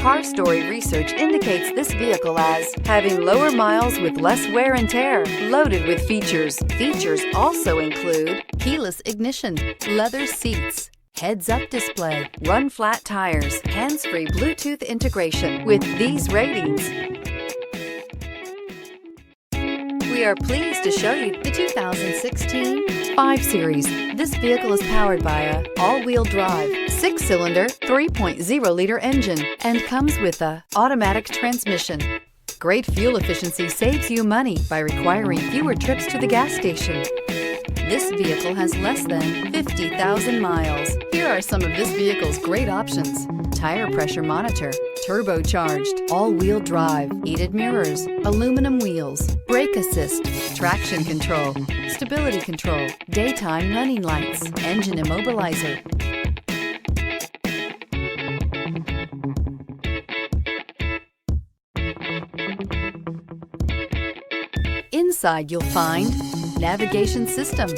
Car Story research indicates this vehicle as having lower miles with less wear and tear, loaded with features. Features also include keyless ignition, leather seats, heads-up display, run-flat tires, hands-free Bluetooth integration. With these ratings, we are pleased to show you the 2016 5 Series. This vehicle is powered by a all-wheel drive, 6-cylinder, 3.0-liter engine and comes with a automatic transmission. Great fuel efficiency saves you money by requiring fewer trips to the gas station. This vehicle has less than 50,000 miles. Here are some of this vehicle's great options: tire pressure monitor, turbocharged, all-wheel drive, heated mirrors, aluminum wheels, brake assist, traction control, stability control, daytime running lights, engine immobilizer. Inside you'll find navigation system,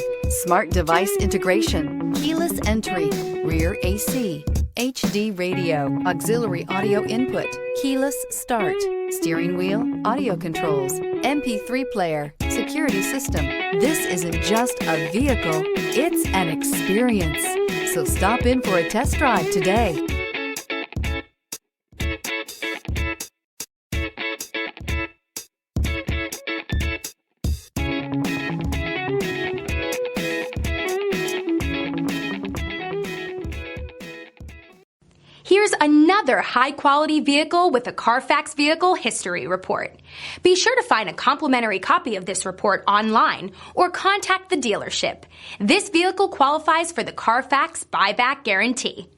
smart device integration, keyless entry, rear AC, HD radio, auxiliary audio input, keyless start, steering wheel audio controls, MP3 player, security system. This isn't just a vehicle, it's an experience. So stop in for a test drive today. Here's another high-quality vehicle with a CARFAX Vehicle History Report. Be sure to find a complimentary copy of this report online or contact the dealership. This vehicle qualifies for the CARFAX Buyback Guarantee.